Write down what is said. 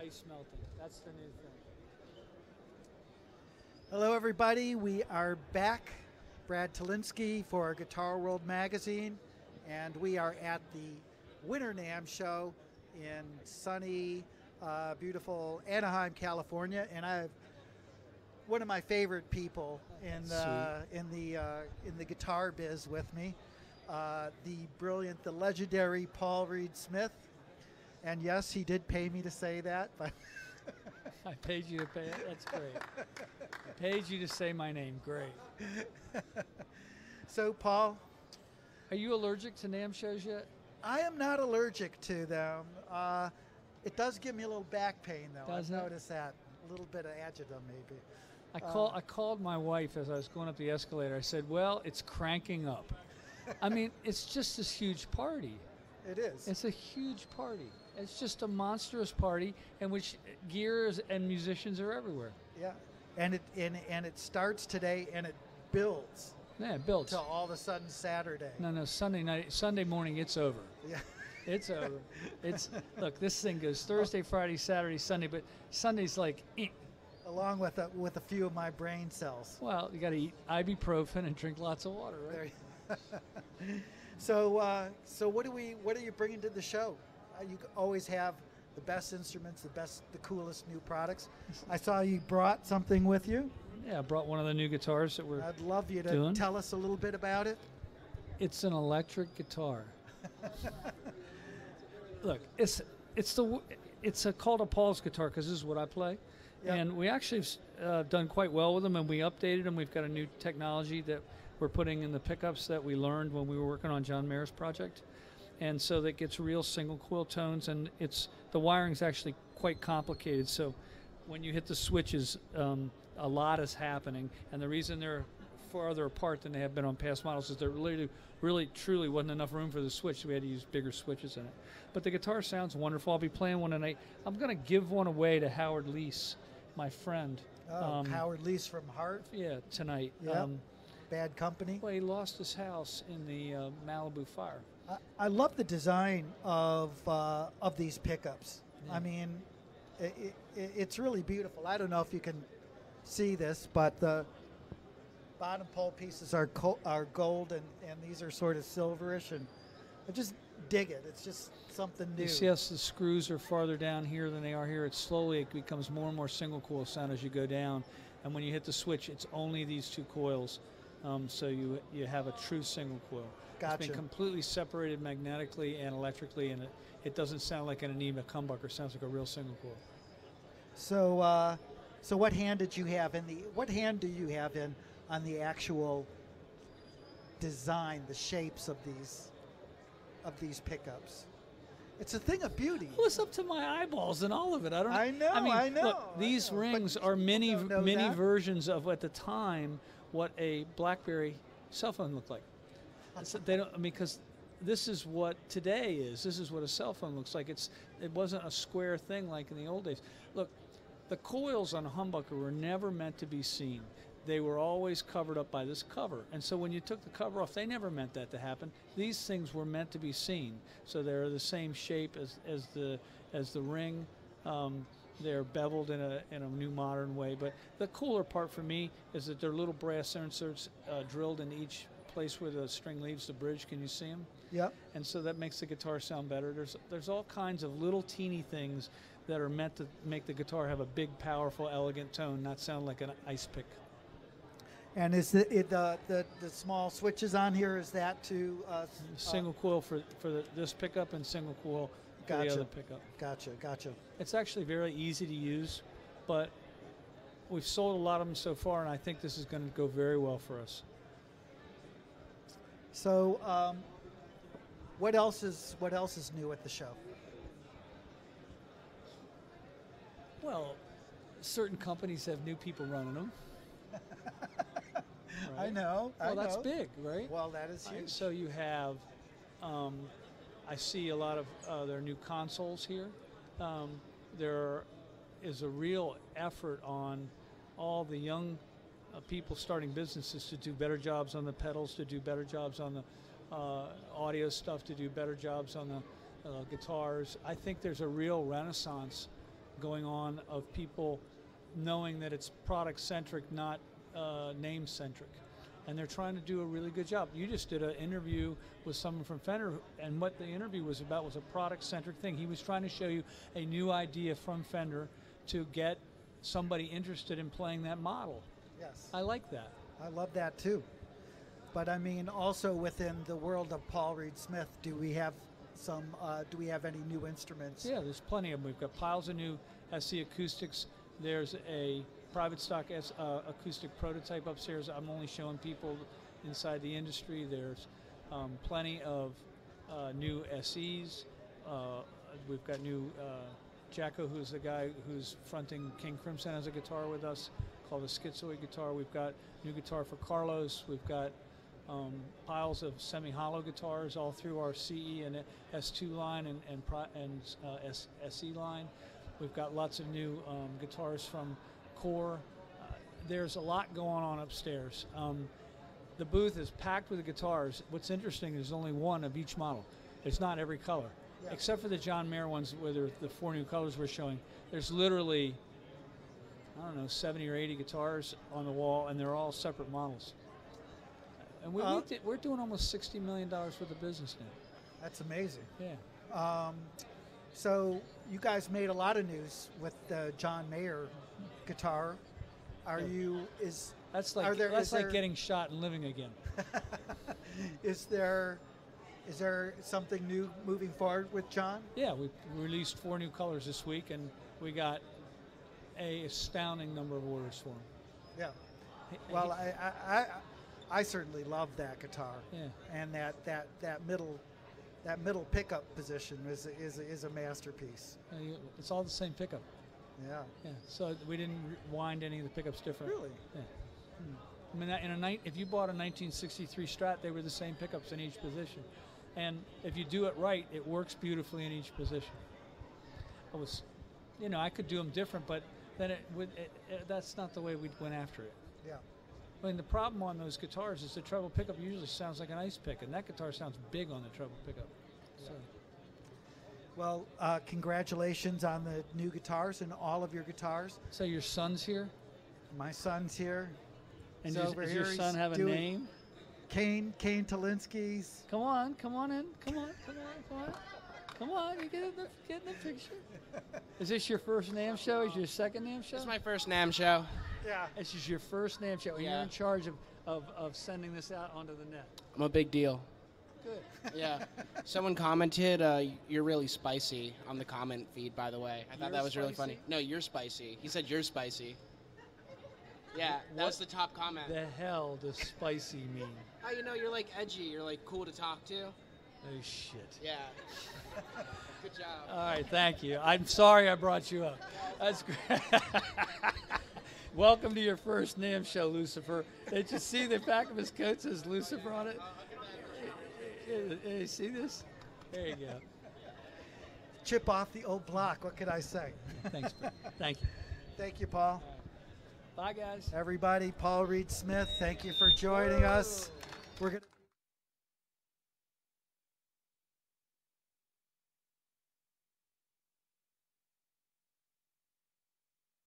ice melting. That's the new thing. Hello, everybody. We are back, Brad Talinsky for Guitar World Magazine, and we are at the Winter NAMM show in sunny, beautiful Anaheim, California, and I have one of my favorite people in the guitar biz with me, the brilliant, the legendary Paul Reed Smith. And yes, he did pay me to say that, but I paid you to pay it. That's great. I paid you to say my name. Great. So, Paul, are you allergic to NAMM shows yet? I am not allergic to them. It does give me a little back pain, though. Does I've it? noticed that. A little bit of agita, maybe. I called my wife as I was going up the escalator. I said, well, it's cranking up. I mean, it's just this huge party. It is. It's a huge party. It's just a monstrous party in which gears and musicians are everywhere. Yeah, and it starts today, and it builds. Yeah, it builds. Till all of a sudden Saturday. No, Sunday morning, it's over. Yeah. It's over. Look, this thing goes Thursday, Friday, Saturday, Sunday, but Sunday's like, along with a few of my brain cells. Well, you got to eat ibuprofen and drink lots of water, right? So what are you bringing to the show? You always have the best instruments, the coolest new products. I saw you brought something with you. Yeah, I brought one of the new guitars that we're I'd love you to doing. Tell us a little bit about it. It's an electric guitar. Look, it's called a Paul's guitar because this is what I play. Yep. And we actually have done quite well with them, and we updated them. We've got a new technology that we're putting in the pickups that we learned when we were working on John Mayer's project. And so that gets real single coil tones, and the wiring's actually quite complicated. So when you hit the switches, a lot is happening, and the reason they're farther apart than they have been on past models is there really truly wasn't enough room for the switch, so we had to use bigger switches in it. But the guitar sounds wonderful. I'll be playing one tonight. I'm going to give one away to Howard Lease, my friend. Howard Lease from Hart? Yeah, tonight. Yep. Bad Company. Well, he lost his house in the Malibu fire. I love the design of these pickups. Yeah. I mean, it's really beautiful. I don't know if you can see this, but the bottom pole pieces are gold, and these are sort of silverish, and I just dig it. It's just something new. You see how the screws are farther down here than they are here. It becomes more and more single coil sound as you go down, and when you hit the switch, it's only these two coils. So you have a true single coil. Gotcha. It's been completely separated magnetically and electrically, and it doesn't sound like an anemia humbucker. It sounds like a real single coil. So what hand did you have what hand do you have in on the actual design, the shapes of these pickups? It's a thing of beauty. Well, it's up to my eyeballs and all of it. I know. I know. Look, these rings are mini versions of, at the time, what a BlackBerry cell phone looked like. They don't, because this is what today is. This is what a cell phone looks like. It wasn't a square thing like in the old days. Look, the coils on a humbucker were never meant to be seen. They were always covered up by this cover. And so when you took the cover off, they never meant that to happen. These things were meant to be seen. So they're the same shape as the ring. They're beveled in a new modern way. But the cooler part for me is that they're little brass inserts drilled in each place where the string leaves the bridge. Can you see them? Yep. And so that makes the guitar sound better. There's all kinds of little teeny things that are meant to make the guitar have a big, powerful, elegant tone, not sound like an ice pick. And is the small switches on here, is that to single coil for this pickup and single coil for the other pickup? Gotcha. It's actually very easy to use, but we've sold a lot of them so far, and I think this is going to go very well for us. So, what else is new at the show? Well, certain companies have new people running them. Right? I know. Well, that's big, right? Well, that is huge. So you have, I see a lot of their new consoles here. There is a real effort on all the young people starting businesses to do better jobs on the pedals, to do better jobs on the audio stuff, to do better jobs on the guitars. I think there's a real renaissance going on of people knowing that it's product centric, not name centric. And they're trying to do a really good job. You just did an interview with someone from Fender, and what the interview was about was a product-centric thing. He was trying to show you a new idea from Fender to get somebody interested in playing that model. Yes. I like that. I love that too. But I mean, also within the world of Paul Reed Smith, do we have any new instruments? Yeah, there's plenty of them. We've got piles of new SC acoustics. There's a private stock acoustic prototype upstairs. I'm only showing people inside the industry. There's plenty of new SEs. We've got new Jacko, who's the guy who's fronting King Crimson, has a guitar with us called a Schizoid guitar. We've got new guitar for Carlos. We've got piles of semi-hollow guitars all through our CE and S2 line and SE line. We've got lots of new guitars from Core. There's a lot going on upstairs. The booth is packed with the guitars. What's interesting is there's only one of each model. It's not every color, except for the John Mayer ones where the 4 new colors we're showing. There's literally, I don't know, 70 or 80 guitars on the wall, and they're all separate models. And we're doing almost $60 million worth of business now. That's amazing. Yeah. So you guys made a lot of news with the John Mayer guitar. That's like getting shot and living again. Is there something new moving forward with John? Yeah, we released 4 new colors this week, and we got a astounding number of orders for them. Yeah. Well, I certainly love that guitar. Yeah. And that middle pickup position is a masterpiece. It's all the same pickup. Yeah. Yeah. So we didn't wind any of the pickups different. Really? Yeah. I mean, if you bought a 1963 Strat, they were the same pickups in each position, and if you do it right, it works beautifully in each position. I could do them different, but then that's not the way we went after it. Yeah. I mean, the problem on those guitars is the treble pickup usually sounds like an ice pick, and that guitar sounds big on the treble pickup. So. Well, congratulations on the new guitars and all of your guitars. So your son's here? My son's here. And does your son have a name? Kane Talinsky's. Come on in. Come on. You get in the picture. Is this your first NAMM show? Is your second NAMM show? This is my first NAMM show. Yeah. This is your first NAMM show. Yeah. You're in charge of sending this out onto the net. I'm a big deal. Good. Yeah. Someone commented, you're really spicy on the comment feed, by the way. I thought that was really funny. No, you're spicy. He said you're spicy. Yeah, that was the top comment. The hell does spicy mean? Oh, you're like edgy. You're like cool to talk to. Oh, shit. Yeah. Good job. All right, thank you. I'm sorry I brought you up. That's great. Welcome to your first NAMM show, Lucifer. Did you see the back of his coat says Lucifer on it? You see this? There you go. Chip off the old block. What can I say? Thanks. Thank you. Thank you, Paul. Bye, guys. Everybody, Paul Reed Smith, thank you for joining us. We're going to